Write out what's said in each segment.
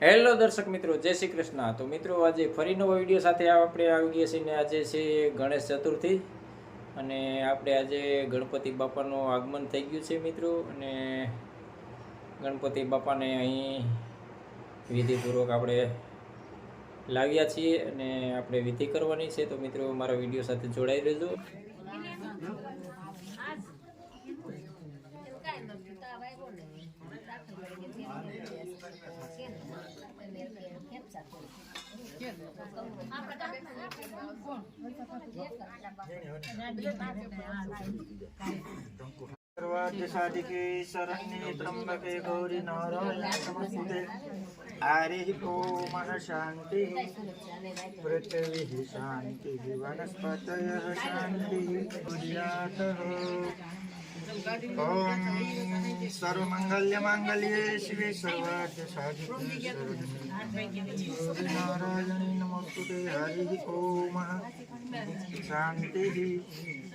Hello દર્શક મિત્રો, જય શ્રી કૃષ્ણ। તો મિત્રો, આજે ફરી નવો વિડીયો સાથે આપણે આવી ગયા છીએ ને આજે છે ગણેશ ચતુર્થી અને આપણે આજે ગણપતિ બાપાનું આગમન થઈ ગયું છે મિત્રો। અને ગણપતિ બાપાને અહીં વિધિપૂર્વક આપણે લાવ્યા છીએ અને આપણે વિધિ કરવાની છે। તો મિત્રો, મારા વિડીયો સાથે જોડાઈ રહેજો। सर्वार्थसाधिके शरण्ये त्र्यंबके गौरी नारायणे नमस्ते। हरिः ओम शान्तिः पृथिवीः शान्तिः वनस्पतयः शान्तिः कुर्यातः। ओम सर्वमंगल्ये शिवे सर्वार्थसाधिके शरण्ये गौरी नारायणे नमस्ते। हरिः ओम शान्तिः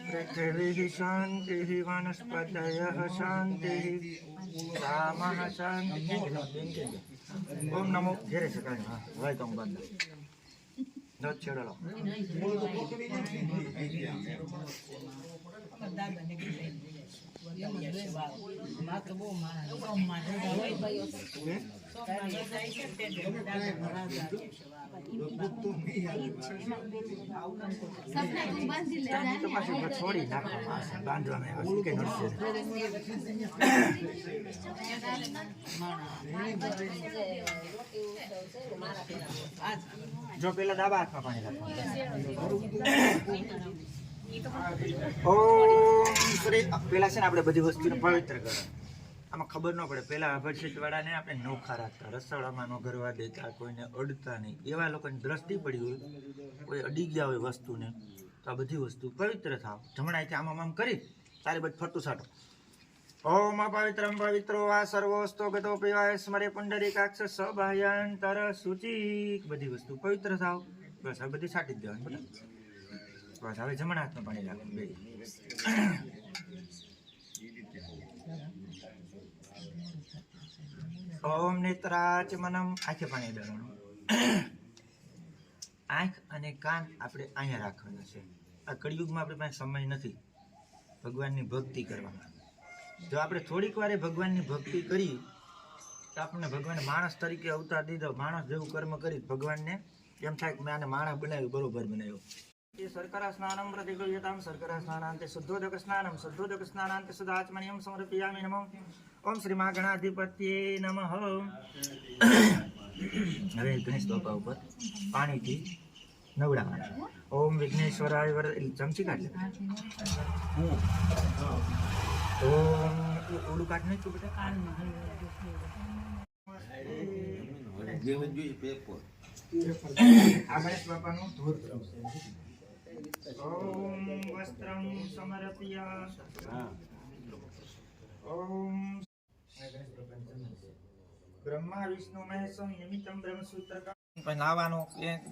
पृथिवीः शान्तिः वनस्पतयः शान्तिः रामः शान्तिः। ओम नमो घेरे सकाय भाई तुम बंद न छेड़ो छोड़ी बांधवा में जो पेला दाबा हाथ में पानी ओम श्री पेला से આપણે બધી વસ્તુને પવિત્ર કરો। આમાં ખબર ન પડે, પેલા અભરશીત વાળાને આપણે નોખા રાખતા, રસોડામાં ન ગરવા દેતા, કોઈને અડતા નહીં। એવા લોકોની દ્રષ્ટિ પડી હોય, કોઈ અડી ગયા હોય વસ્તુને, તો આ બધી વસ્તુ પવિત્ર થાવ। જમણાઈથી આમ કરી તારી બધી ફરતું સાટો। ઓમ પવિત્રમ પવિત્રો આ સર્વોસ્તો ગતો પીવાય સ્મરે પુંડરીકાક્ષ સબાહ્યાંતર સૂચિ। બધી વસ્તુ પવિત્ર થાવ। બસ આ બધી છાટી જ દેવાની બધા। બસ હવે જમણા હાથમાં પાણી રાખવું બે। ઓમ નેત્રાચમનમ આંખે પાણી દેવાનું। આંખ અને કાન આપણે અહીંયા રાખવાના છે। આ કળિયુગમાં આપણે પાસે સમય નથી ભગવાનની ભક્તિ કરવામાં। જો આપણે થોડીક વાર ભગવાનની ભક્તિ કરી તો આપણને ભગવાને માણસ તરીકે અવતાર દીધો। માણસ જેવું કર્મ કરી ભગવાનને એમ થાય કે મેં આને માણસ બનાવ્યું, બરોબર બનાવ્યો। શર્કરા સ્નાનમ પ્રતિગૃહ્યતામ શર્કરા સ્નાનાંતે શુદ્ધોદક સ્નાનાંતે સુદાચમણિયમ સમર્પયામિ નમઃ। ઓમ શ્રી મા ગણાધિપત્યે નમઃ। હવે ગણેશ બાપા ઉપર પાણીથી નવડાવવાના। ઓમ વિઘ્નેશ્વરાય વર ચમચી કાઢ લે। ઓમ ઓલું કાઢ નહીં તું બેટા। આ ગણેશ બાપાનું ધૂર ઓમ વસ્ત્રમ સમર્પયા। ઓમ બ્રહ્મા વિષ્ણુ મહેશમ નિમિત્તમ બ્રહ્મસૂત્ર નાવાનો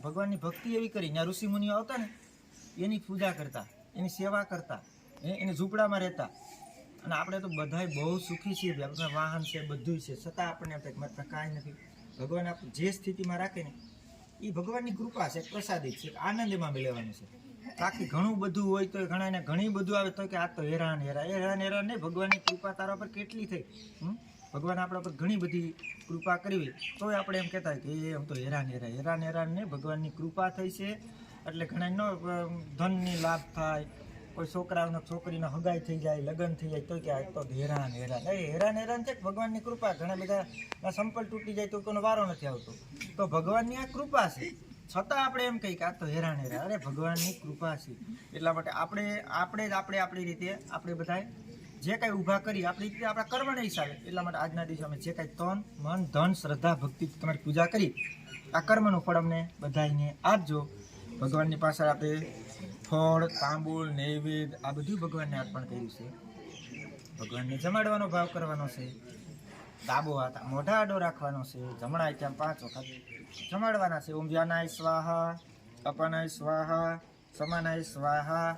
ભગવાનની ભક્તિ એવી કરી। ત્યાં ઋષિ મુનિઓ આવતા ને એની પૂજા કરતા, એની સેવા કરતા, એને ઝૂંપડામાં રહેતા। અને આપણે તો બધાય બહુ સુખી છીએ, આપણા વાહન છે, બધું છે, છતાં આપણને એમ થાય કે કાંઈ નથી। ભગવાન આપણે જે સ્થિતિમાં રાખે ને એ ભગવાનની કૃપા છે, પ્રસાદિત છે, આનંદમાં લેવાનું છે। બાકી ઘણું બધું હોય તો ઘણાને ઘણી બધું આવે તો કે આ તો હેરાન નહીં। ભગવાનની કૃપા તારા પર કેટલી થઈ। ભગવાન આપણા પર ઘણી બધી કૃપા કરવી તોય આપણે એમ કહેતા કે એમ તો હેરાન નહીં। ભગવાનની કૃપા થઈ છે એટલે ઘણા ધનની લાભ થાય, કોઈ છોકરાઓને છોકરીનો હગાઈ થઈ જાય, લગ્ન થઈ જાય તો કે આ તો હેરાન છે। ભગવાનની કૃપા, ઘણા બધા સંપલ તૂટી જાય તો કોઈનો વારો નથી આવતો। તો ભગવાનની આ કૃપા છે, છતાં આપણે એમ કહીએ કે આ તો હેરાન। અરે ભગવાનની કૃપા છે એટલા માટે આપણે આપણી રીતે આપણે બધા જે કાંઈ ઊભા કરી આપણી રીતે આપણા કર્મના હિસાબે, એટલા માટે આજના દિવસે અમે જે કાંઈ તન મન ધન શ્રદ્ધા ભક્તિ તમારી પૂજા કરી આ કર્મનું ફળ અમને બધાને આપજો। ભગવાનની પાસે આપણે ફળ તાંબુલ નૈવેદ્ય આ બધું ભગવાનને અર્પણ કર્યું છે। ભગવાનને જમાડવાનો ભાવ કરવાનો છે। ડાબો હાથ મોઢા આડો રાખવાનો છે। જમણા ત્યાં 5 વખત જમાડવાના છે। ઓમ વ્યાનાય સ્વાહા, અપનાય સ્વાહા, સમાનાય સ્વાહા,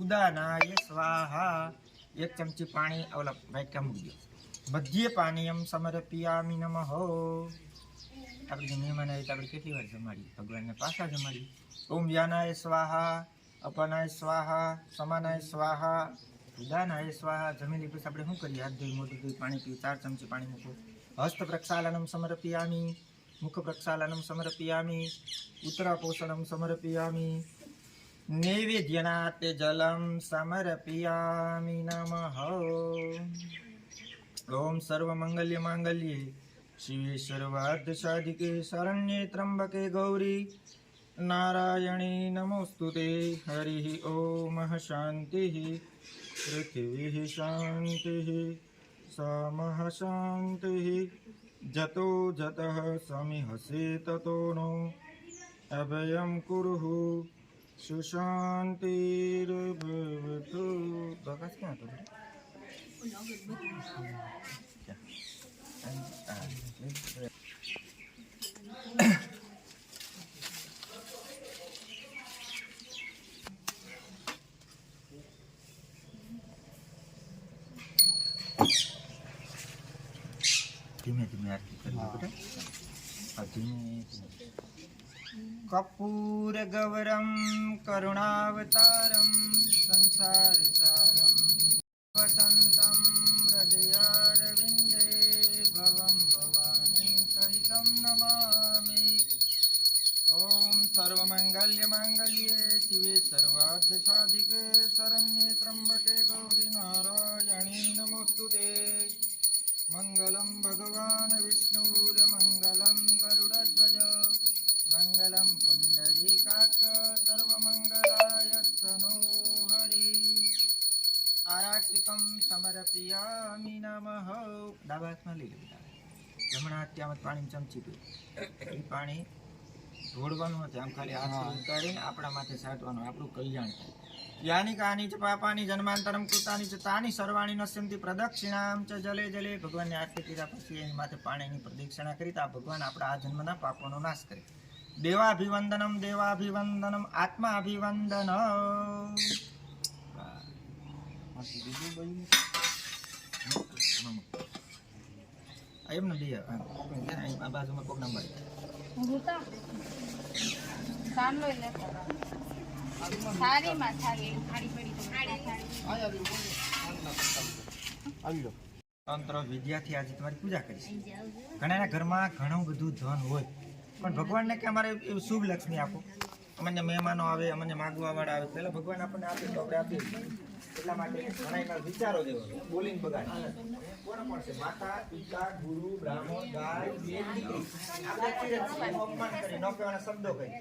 ઉદાનાય સ્વાહા। एक चमची पानी ओला वाटका मूकी दो। मध्य पानीयम समर्पयामि नमः। आ આપણે જે મહેમાન આવે તો આપણે કેટલી વાર જમાડીએ ભગવાનને પાછા જમાડીએ. ઓમ વ્યાનાય સ્વાહા, અપનાય સ્વાહા, સમાનાય સ્વાહા, ઉદાનાય સ્વાહા. જમેલી પછી આપણે શું કરીએ? હાથ ધોઈ, મોઢું ધોઈ, પાણી પીવું, 4 ચમચી પાણી મૂકવું. હસ્ત પ્રક્ષાલનમ સમર્પયામિ, મુખ પ્રક્ષાલનમ સમર્પયામિ, ઉત્તરાપોષણમ સમર્પયામિ, નૈવેદ્યનાતે જલમ સમર્પયામિ. નમઃ. ઓમ સર્વમંગલ્ય માંગલ્યે શિવે સર્વાર્થ સાધિકે શરણ્યે ત્રંબકે ગૌરી નારાયણી નમોસ્તુતે. હરિ ઓમ શાંતિ પૃથ્વી શાંતિ સમઃ શાંતિ જતો જતઃ સમિહસે તતો નો અભયં કુરુઃ સુશાંતિર્ભવતુ. પ્રકાશ ક્યાં હતો? ધીમે ધીમે આરતી કરી લો બેટા. ધીમે કપૂર ગૌરમ કરુણાવતારમ સંસાર સારમ વસંતમ હૃદયારવિંદે ભવમ ભવાની સહિતમ નમામિ. ઓમ સર્વમંગલ્ય માંગલ્યે શિવે સર્વાર્થ સાધિકે શરણ્યે ત્રંબકે ગૌરી નારાયણી નમોસ્તુતે. મંગલમ ભગવાન વિષ્ણુર મંગલમ ગરુડધ્વજ મંગલમ પુંડરીકાક્ષ સર્વમંગલાયસ્તનો હરિ. આરાત્રિકમ સમર્પયામિ. નમઃ. ડાબા હાથમાં લઈ લો બેટા. જમણા હાથથી આમ પાણી ચમચી પીવું. એ પાણી ઢોળવાનું નથી, આમ ખાલી હાથ ઉતારીને આપણા માથે છાંટવાનું, આપણું કલ્યાણ થાય. યાની કાની ચ પાપાની જન્માંતરમ કૃતાની ચ તાની સર્વાણી નશ્યંતિ પ્રદક્ષિણામ ચ જલે જલે. ભગવાનને આરતી કર્યા પછી એની માથે પાણીની પ્રદક્ષિણા કરી તો આ ભગવાન આપણા આ જન્મના પાપોનો નાશ કરે. દેવાભિવંદનમ દેવાભિવંદનમ આત્માભિવંદન. એમને બે આ બાજુમાં કોક નંબર તંત્ર વિદ્યાથી આજે તમારી પૂજા કરીશ. ઘણાના ઘરમાં ઘણું બધું ધન હોય પણ ભગવાનને કે અમારે એવું શુભ લક્ષ્મી આપો, અમને મહેમાનો આવે, અમને માગવા વાળા આવે, પહેલા ભગવાન આપણને આપે તો આપણે આપીએ. એટલા માટે ઘણા વિચારો દેવો બોલીને બગાડે. કોણ કોણ છે? માતા, પિતા, ગુરુ, બ્રાહ્મણ, ગાય, બેન, દીકરી. આપણે અપમાન કરી ન કહેવાના શબ્દો કહી